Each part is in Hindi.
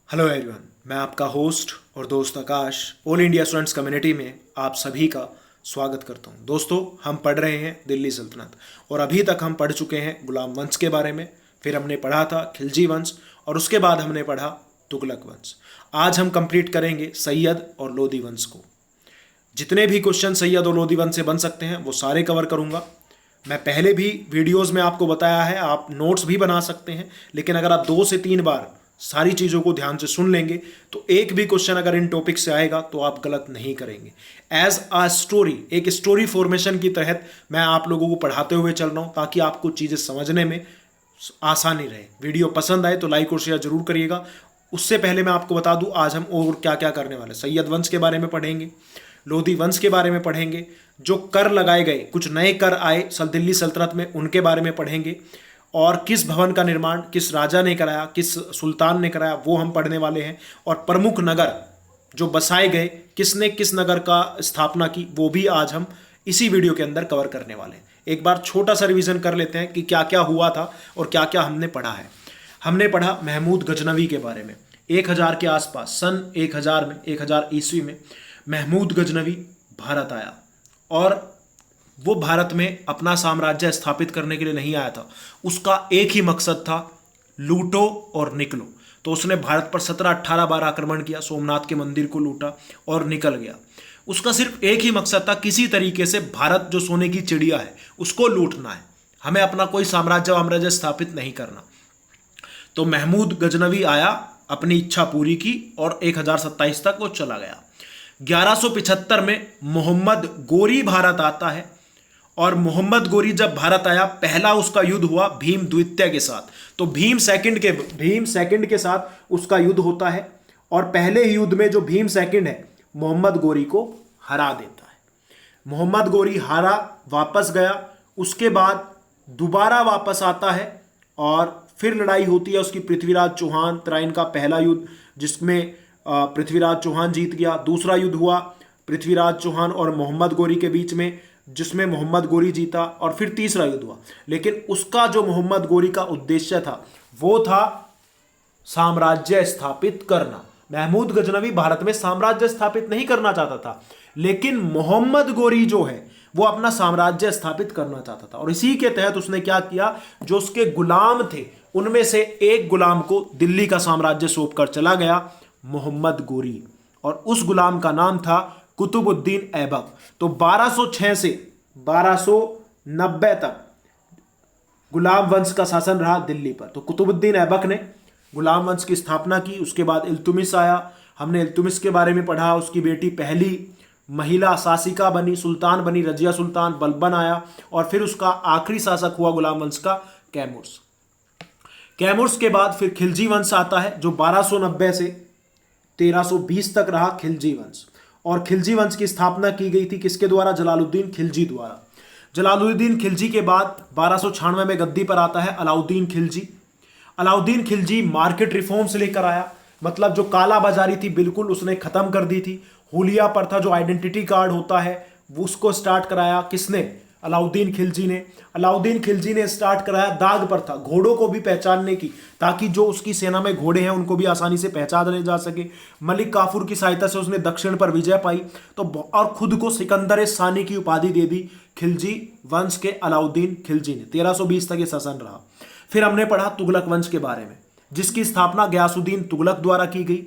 हेलो एवरीवन, मैं आपका होस्ट और दोस्त आकाश ऑल इंडिया स्टूडेंट्स कम्युनिटी में आप सभी का स्वागत करता हूं। दोस्तों, हम पढ़ रहे हैं दिल्ली सल्तनत और अभी तक हम पढ़ चुके हैं गुलाम वंश के बारे में। फिर हमने पढ़ा था खिलजी वंश और उसके बाद हमने पढ़ा तुगलक वंश। आज हम कंप्लीट करेंगे सैयद और लोदी वंश को। जितने भी क्वेश्चन सैयद और लोदी वंश से बन सकते हैं वो सारे कवर करूंगा। मैं पहले भी वीडियोस में आपको बताया है, आप नोट्स भी बना सकते हैं, लेकिन अगर आप 2 से 3 बार सारी चीज़ों को ध्यान से सुन लेंगे तो एक भी क्वेश्चन अगर इन टॉपिक से आएगा तो आप गलत नहीं करेंगे। एज अ स्टोरी, एक स्टोरी फॉर्मेशन की तहत मैं आप लोगों को पढ़ाते हुए चल रहा हूँ ताकि आपको चीज़ें समझने में आसानी रहे। वीडियो पसंद आए तो लाइक और शेयर जरूर करिएगा। उससे पहले मैं आपको बता दूं आज हम और क्या क्या करने वाले। सैयद वंश के बारे में पढ़ेंगे, लोधी वंश के बारे में पढ़ेंगे, जो कर लगाए गए, कुछ नए कर आए दिल्ली सल्तनत में, उनके बारे में पढ़ेंगे, और किस भवन का निर्माण किस राजा ने कराया, किस सुल्तान ने कराया, वो हम पढ़ने वाले हैं। और प्रमुख नगर जो बसाए गए, किसने किस नगर का स्थापना की, वो भी आज हम इसी वीडियो के अंदर कवर करने वाले हैं। एक बार छोटा सा रिवीजन कर लेते हैं कि क्या क्या हुआ था और क्या क्या हमने पढ़ा है। हमने पढ़ा महमूद गजनवी के बारे में। 1000 के आसपास, सन 1000 में, 1000 ईस्वी में महमूद गजनवी भारत आया और वो भारत में अपना साम्राज्य स्थापित करने के लिए नहीं आया था। उसका एक ही मकसद था, लूटो और निकलो। तो उसने भारत पर 17-18 बार आक्रमण किया, सोमनाथ के मंदिर को लूटा और निकल गया। उसका सिर्फ एक ही मकसद था, किसी तरीके से भारत जो सोने की चिड़िया है उसको लूटना है, हमें अपना कोई साम्राज्य स्थापित नहीं करना। तो महमूद गजनवी आया, अपनी इच्छा पूरी की और 1027 तक वो चला गया। 1175 में मोहम्मद गोरी भारत आता है और मोहम्मद गोरी जब भारत आया, पहला उसका युद्ध हुआ भीम द्वितीय के साथ। तो भीम सेकंड के साथ उसका युद्ध होता है और पहले ही युद्ध में जो भीम सेकंड है मोहम्मद गोरी को हरा देता है। मोहम्मद गोरी हारा, वापस गया, उसके बाद दोबारा वापस आता है और फिर लड़ाई होती है उसकी पृथ्वीराज चौहान तराइन का पहला युद्ध, जिसमें पृथ्वीराज चौहान जीत गया। दूसरा युद्ध हुआ पृथ्वीराज चौहान और मोहम्मद गोरी के बीच में, जिसमें मोहम्मद गोरी जीता। और फिर तीसरा युद्ध हुआ, लेकिन उसका जो मोहम्मद गोरी का उद्देश्य था वो था साम्राज्य स्थापित करना। महमूद गजनवी भारत में साम्राज्य स्थापित नहीं करना चाहता था, लेकिन मोहम्मद गोरी जो है वो अपना साम्राज्य स्थापित करना चाहता था। और इसी के तहत उसने क्या किया, जो उसके गुलाम थे उनमें से एक गुलाम को दिल्ली का साम्राज्य सौंप कर चला गया, मोहम्मद गोरी, और उस गुलाम का नाम था कुतुबुद्दीन ऐबक। तो 1206 से 1290 तक गुलाम वंश का शासन रहा दिल्ली पर। तो कुतुबुद्दीन ऐबक ने गुलाम वंश की स्थापना की। उसके बाद इल्तुमिश आया, हमने इल्तुमिश के बारे में पढ़ा। उसकी बेटी पहली महिला शासिका बनी, सुल्तान बनी, रजिया सुल्तान। बलबन आया और फिर उसका आखिरी शासक हुआ गुलाम वंश का कैमूर्स। कैमूर्स के बाद फिर खिलजी वंश आता है जो 1290 से 1320 तक रहा, खिलजी वंश। और खिलजी वंश की स्थापना की गई थी किसके द्वारा, जलालुद्दीन खिलजी द्वारा। जलालुद्दीन खिलजी के बाद 1296 में गद्दी पर आता है अलाउद्दीन खिलजी। अलाउद्दीन खिलजी मार्केट रिफॉर्म्स लेकर आया, मतलब जो काला बाजारी थी बिल्कुल उसने खत्म कर दी थी। हुलिया पर था, जो आइडेंटिटी कार्ड होता है, वो उसको स्टार्ट कराया किसने, अलाउद्दीन खिलजी ने। अलाउद्दीन खिलजी ने स्टार्ट कराया दाग पर था, घोड़ों को भी पहचानने की, ताकि जो उसकी सेना में घोड़े हैं उनको भी आसानी से पहचाने जा सके। मलिक काफूर की सहायता से उसने दक्षिण पर विजय पाई तो और खुद को सिकंदर सानी की उपाधि दे दी खिलजी वंश के अलाउद्दीन खिलजी ने। 1320 तक ये शासन रहा। फिर हमने पढ़ा तुगलक वंश के बारे में, जिसकी स्थापना गयासुद्दीन तुगलक द्वारा की गई।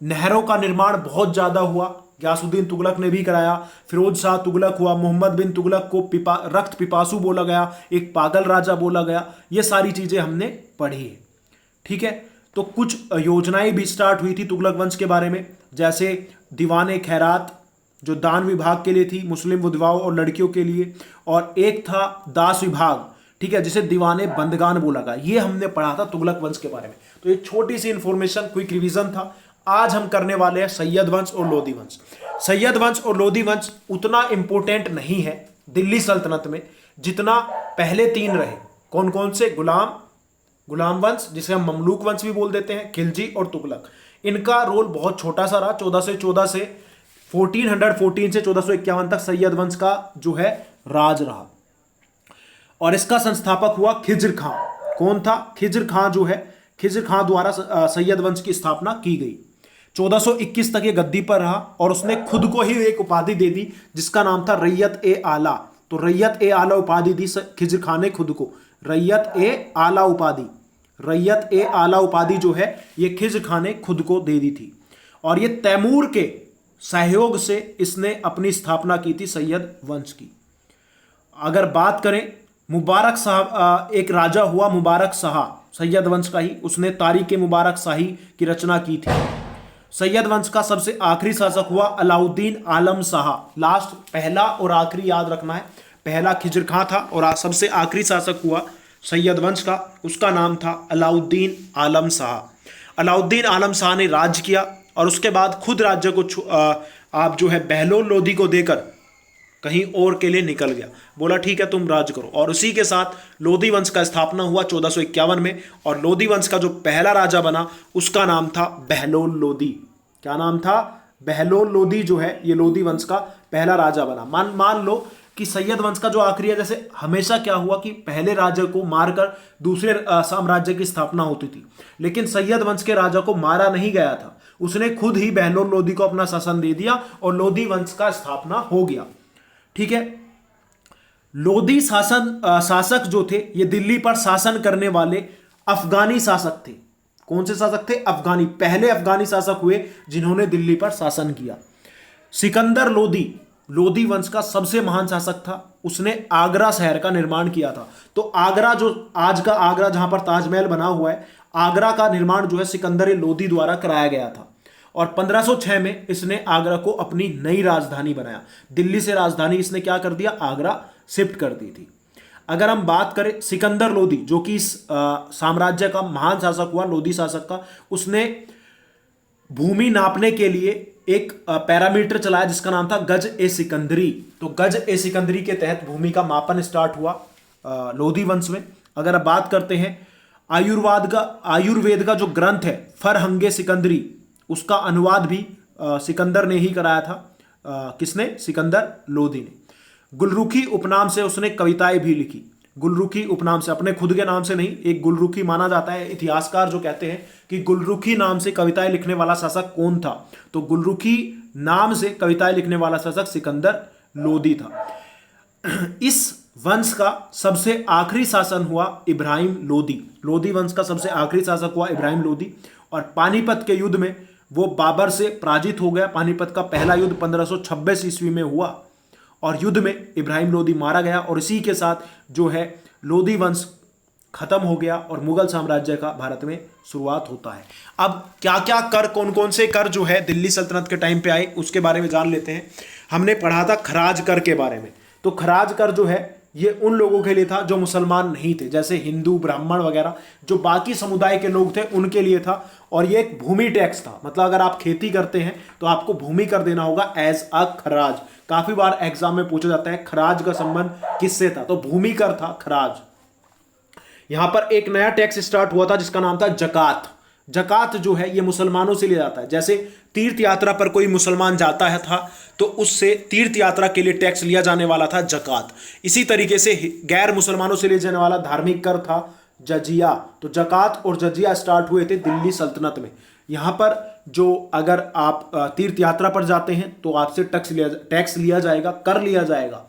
नहरों का निर्माण बहुत ज्यादा हुआ, गयासुद्दीन तुगलक ने भी कराया। फिरोज शाह तुगलक हुआ, मोहम्मद बिन तुगलक को रक्त पिपासु बोला गया, एक पागल राजा बोला गया। ये सारी चीजें हमने पढ़ी है, ठीक है। तो कुछ योजनाएं भी स्टार्ट हुई थी तुगलक वंश के बारे में, जैसे दीवाने खैरात जो दान विभाग के लिए थी, मुस्लिम विधवाओं और लड़कियों के लिए, और एक था दास विभाग, ठीक है, जिसे दीवाने बंदगान बोला गया। ये हमने पढ़ा था तुगलक वंश के बारे में। तो एक छोटी सी इंफॉर्मेशन, क्विक रिवीजन था। आज हम करने वाले हैं सैयद वंश और लोधी वंश। सैयद वंश और लोधी वंश उतना इंपॉर्टेंट नहीं है दिल्ली सल्तनत में जितना पहले 3 रहे। कौन कौन से, गुलाम वंश, जिसे हम ममलूक वंश भी बोल देते हैं, खिलजी और तुगलक। इनका रोल बहुत छोटा सा रहा। 1414 से 1451 तक सैयद वंश का जो है राज रहा और इसका संस्थापक हुआ खिज्र खां। कौन था? खिज्र खां जो है, खिज्र खां द्वारा सैयद वंश की स्थापना की गई। 1421 तक ये गद्दी पर रहा और उसने खुद को ही एक उपाधि दे दी जिसका नाम था रैयत ए आला। तो रैयत ए आला उपाधि दी खिज्र खां ने खुद को, रैयत ए आला उपाधि, रैयत ए आला उपाधि जो है ये खिज्र खां ने खुद को दे दी थी। और ये तैमूर के सहयोग से इसने अपनी स्थापना की थी सैयद वंश की। अगर बात करें मुबारक साहब, एक राजा हुआ मुबारक शाह सैयद वंश का ही, उसने तारीख मुबारक शाही की रचना की थी। सैयद वंश का सबसे आखिरी शासक हुआ अलाउद्दीन आलम शाह। लास्ट, पहला और आखिरी याद रखना है, पहला खिज्र खां था और सबसे आखिरी शासक हुआ सैयद वंश का, उसका नाम था अलाउद्दीन आलम शाह। अलाउद्दीन आलम शाह ने राज किया और उसके बाद खुद राज्य को आप जो है बहलोल लोदी को देकर कहीं और के लिए निकल गया, बोला ठीक है तुम राज करो। और उसी के साथ लोदी वंश का स्थापना हुआ 1451 में और लोदी वंश का जो पहला राजा बना उसका नाम था बहलोल लोदी। क्या नाम था? बहलोल लोदी जो है ये लोदी वंश का पहला राजा बना। मान लो कि सैयद वंश का जो आखिरी है, जैसे हमेशा क्या हुआ कि पहले राजा को मारकर दूसरे साम्राज्य की स्थापना होती थी, लेकिन सैयद वंश के राजा को मारा नहीं गया था, उसने खुद ही बहलोल लोदी को अपना शासन दे दिया और लोदी वंश का स्थापना हो गया। ठीक है, लोदी शासक जो थे ये दिल्ली पर शासन करने वाले अफगानी शासक थे। कौन से शासक थे? अफगानी, पहले अफगानी शासक हुए जिन्होंने दिल्ली पर शासन किया। सिकंदर लोदी लोदी वंश का सबसे महान शासक था, उसने आगरा शहर का निर्माण किया था। तो आगरा, जो आज का आगरा जहां पर ताजमहल बना हुआ है, आगरा का निर्माण जो है सिकंदर लोदी द्वारा कराया गया था। और 1506 में इसने आगरा को अपनी नई राजधानी बनाया। दिल्ली से राजधानी इसने क्या कर दिया? आगरा शिफ्ट कर दी थी। अगर हम बात करें सिकंदर लोदी जो कि इस साम्राज्य का महान शासक हुआ, लोदी शासक का, उसने भूमि नापने के लिए एक पैरामीटर चलाया जिसका नाम था गज ए सिकंदरी। तो गज ए सिकंदरी के तहत भूमि का मापन स्टार्ट हुआ लोदी वंश में। अगर अब बात करते हैं आयुर्वेद का जो ग्रंथ है फरहंगे सिकंदरी, उसका अनुवाद भी सिकंदर ने ही कराया था। किसने? सिकंदर लोदी ने। गुलरुखी उपनाम से उसने कविताएं भी लिखी। गुलरुखी उपनाम से, अपने खुद के नाम से नहीं, एक गुलरुखी माना जाता है। इतिहासकार जो कहते हैं कि गुलरुखी नाम से कविताएं लिखने वाला शासक कौन था, तो गुलरुखी नाम से कविताएं लिखने वाला शासक सिकंदर लोदी था। इस वंश का सबसे आखिरी शासन हुआ इब्राहिम लोदी। लोदी वंश का सबसे आखिरी शासक हुआ इब्राहिम लोदी और पानीपत के युद्ध में वो बाबर से पराजित हो गया। पानीपत का पहला युद्ध 1526 ईस्वी में हुआ और युद्ध में इब्राहिम लोदी मारा गया और इसी के साथ जो है लोदी वंश खत्म हो गया और मुगल साम्राज्य का भारत में शुरुआत होता है। अब क्या क्या कर, कौन कौन से कर जो है दिल्ली सल्तनत के टाइम पे आए उसके बारे में जान लेते हैं। हमने पढ़ा था खराज कर के बारे में। तो खराज कर जो है ये उन लोगों के लिए था जो मुसलमान नहीं थे, जैसे हिंदू, ब्राह्मण वगैरह, जो बाकी समुदाय के लोग थे उनके लिए था। और ये एक भूमि टैक्स था, मतलब अगर आप खेती करते हैं तो आपको भूमि कर देना होगा एज अ खराज। काफी बार एग्जाम में पूछा जाता है खराज का संबंध किससे था, तो भूमि कर था खराज। यहां पर एक नया टैक्स स्टार्ट हुआ था जिसका नाम था जकात। जकात जो है ये मुसलमानों से लिया जाता है। जैसे तीर्थ यात्रा पर कोई मुसलमान जाता है था तो उससे तीर्थ यात्रा के लिए टैक्स लिया जाने वाला था जकात। इसी तरीके से गैर मुसलमानों से लिया जाने वाला धार्मिक कर था जजिया। तो जकात और जजिया स्टार्ट हुए थे दिल्ली सल्तनत में। यहाँ पर जो अगर आप तीर्थ यात्रा पर जाते हैं तो आपसे टैक्स लिया जाएगा, कर लिया जाएगा।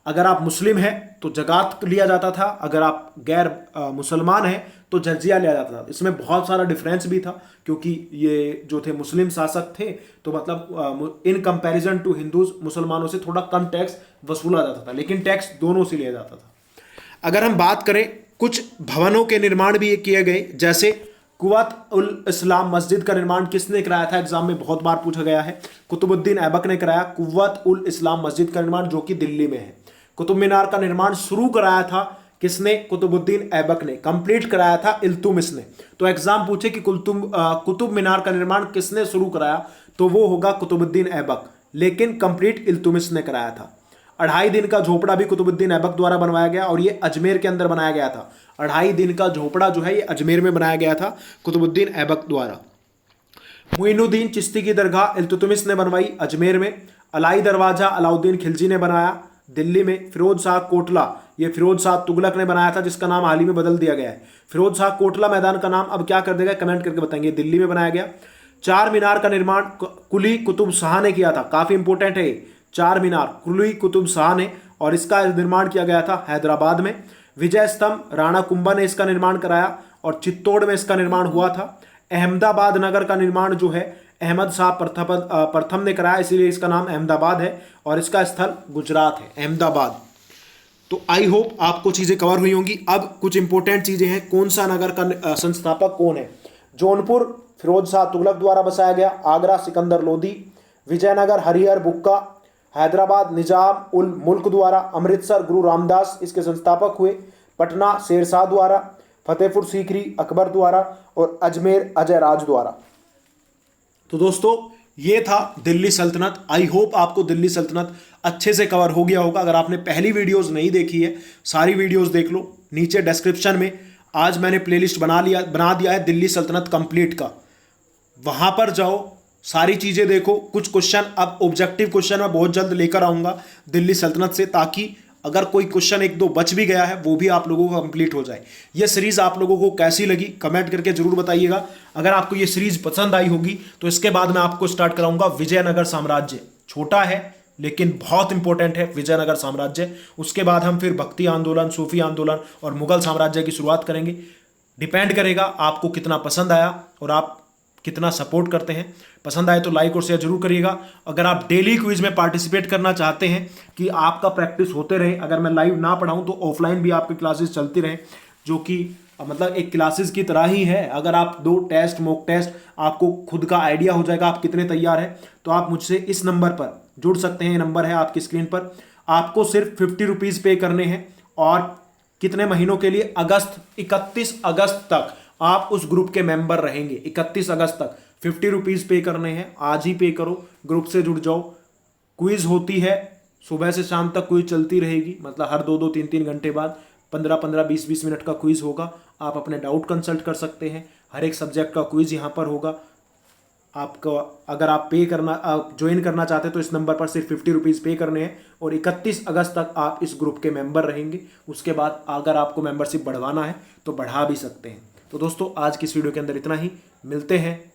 अगर आप मुस्लिम हैं तो जकात लिया जाता था, अगर आप गैर मुसलमान हैं तो जजिया लिया जाता था। इसमें बहुत सारा डिफरेंस भी था क्योंकि ये जो थे मुस्लिम शासक थे तो मतलब इन कंपैरिजन टू हिंदूज मुसलमानों से थोड़ा कम टैक्स वसूला जाता था, लेकिन टैक्स दोनों से लिया जाता था। अगर हम बात करें कुछ भवनों के निर्माण भी किए गए, जैसे कुव्वत उल इस्लाम मस्जिद का निर्माण किसने कराया था? एग्जाम में बहुत बार पूछा गया है। कुतुबुद्दीन ऐबक ने कराया कुव्वत उल इस्लाम मस्जिद का निर्माण, जो कि दिल्ली में है। कुतुब मीनार का निर्माण शुरू कराया था किसने? कुतुबुद्दीन ऐबक ने। कंप्लीट कराया था इल्तुमिश ने। तो एग्जाम पूछे कि कुतुब मीनार का निर्माण किसने शुरू कराया, तो वो होगा कुतुबुद्दीन ऐबक, लेकिन कंप्लीट इल्तुमिश ने कराया था। 2.5 दिन का झोपड़ा भी कुतुबुद्दीन ऐबक द्वारा बनवाया गया और ये अजमेर के अंदर बनाया गया था। 2.5 दिन का झोपड़ा जो है ये अजमेर में बनाया गया था कुतुबुद्दीन ऐबक द्वारा। मुइनुद्दीन चिश्ती की दरगाह इल्तुतमिश ने बनवाई अजमेर में। अलाई दरवाजा अलाउद्दीन खिलजी ने बनाया दिल्ली में। फिरोज शाह कोटला ये फिरोज शाह तुगलक ने बनाया था, जिसका नाम हाल ही में बदल दिया गया है। फिरोज शाह कोटला मैदान का नाम अब क्या कर देगा, कमेंट करके बताएंगे। दिल्ली में बनाया गया। चार मीनार का निर्माण कुली कुतुब शाह ने किया था, काफी इंपोर्टेंट है। चार मीनार कुली कुतुब शाह ने, और इसका निर्माण किया गया था हैदराबाद में। विजय स्तंभ राणा कुंभा ने इसका निर्माण कराया और चित्तौड़ में इसका निर्माण हुआ था। अहमदाबाद नगर का निर्माण जो है अहमद शाह प्रथम ने कराया, इसीलिए इसका नाम अहमदाबाद है, और इसका स्थल गुजरात है, अहमदाबाद। तो आई होप आपको चीजें कवर हुई होंगी। अब कुछ इंपॉर्टेंट चीजें हैं। कौन सा नगर का संस्थापक कौन है? जौनपुर फिरोज शाह तुगलक द्वारा बसाया गया। आगरा सिकंदर लोदी। विजयनगर हरिहर बुक्का। हैदराबाद निजाम उल मुल्क द्वारा। अमृतसर गुरु रामदास इसके संस्थापक हुए। पटना शेरशाह द्वारा। फतेहपुर सीकरी अकबर द्वारा। और अजमेर अजय राज द्वारा। तो दोस्तों ये था दिल्ली सल्तनत। आई होप आपको दिल्ली सल्तनत अच्छे से कवर हो गया होगा। अगर आपने पहली वीडियोस नहीं देखी है, सारी वीडियोस देख लो। नीचे डिस्क्रिप्शन में आज मैंने प्लेलिस्ट बना दिया है दिल्ली सल्तनत कंप्लीट का, वहां पर जाओ, सारी चीजें देखो। कुछ क्वेश्चन अब ऑब्जेक्टिव क्वेश्चन मैं बहुत जल्द लेकर आऊंगा दिल्ली सल्तनत से, ताकि अगर कोई क्वेश्चन एक दो बच भी गया है वो भी आप लोगों को कंप्लीट हो जाए। ये सीरीज आप लोगों को कैसी लगी कमेंट करके जरूर बताइएगा। अगर आपको ये सीरीज पसंद आई होगी तो इसके बाद मैं आपको स्टार्ट कराऊंगा विजयनगर साम्राज्य। छोटा है लेकिन बहुत इंपॉर्टेंट है विजयनगर साम्राज्य। उसके बाद हम फिर भक्ति आंदोलन, सूफी आंदोलन और मुगल साम्राज्य की शुरुआत करेंगे। डिपेंड करेगा आपको कितना पसंद आया और आप कितना सपोर्ट करते हैं। पसंद आए तो लाइक और शेयर जरूर करिएगा। अगर आप डेली क्विज में पार्टिसिपेट करना चाहते हैं कि आपका प्रैक्टिस होते रहे, अगर मैं लाइव ना पढ़ाऊं तो ऑफलाइन भी आपकी क्लासेस चलती रहे, जो कि मतलब एक क्लासेस की तरह ही है। अगर आप 2 टेस्ट मॉक टेस्ट, आपको खुद का आइडिया हो जाएगा आप कितने तैयार हैं, तो आप मुझसे इस नंबर पर जुड़ सकते हैं। ये नंबर है आपकी स्क्रीन पर। आपको सिर्फ 50 रुपीज़ पे करने हैं और कितने महीनों के लिए? 31 अगस्त तक आप उस ग्रुप के मेंबर रहेंगे। 31 अगस्त तक 50 रुपीज़ पे करने हैं। आज ही पे करो, ग्रुप से जुड़ जाओ। क्विज होती है सुबह से शाम तक, क्विज चलती रहेगी, मतलब हर 2-2, 3-3 घंटे बाद 15-15, 20-20 मिनट का क्विज होगा। आप अपने डाउट कंसल्ट कर सकते हैं। हर एक सब्जेक्ट का क्विज यहाँ पर होगा। आपको अगर आप ज्वाइन करना चाहते हैं तो इस नंबर पर सिर्फ 50 रुपीज़ पे करने हैं और 31 अगस्त तक आप इस ग्रुप के मेंबर रहेंगे। उसके बाद अगर आपको मेंबरशिप बढ़वाना है तो बढ़ा भी सकते हैं। तो दोस्तों आज की इस वीडियो के अंदर इतना ही। मिलते हैं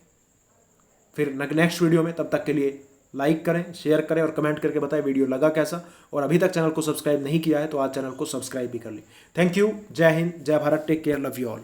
फिर नेक्स्ट वीडियो में। तब तक के लिए लाइक करें, शेयर करें और कमेंट करके बताएं वीडियो लगा कैसा। और अभी तक चैनल को सब्सक्राइब नहीं किया है तो आज चैनल को सब्सक्राइब भी कर लें। Thank you. जय हिंद, जय Bharat, take care, love you all.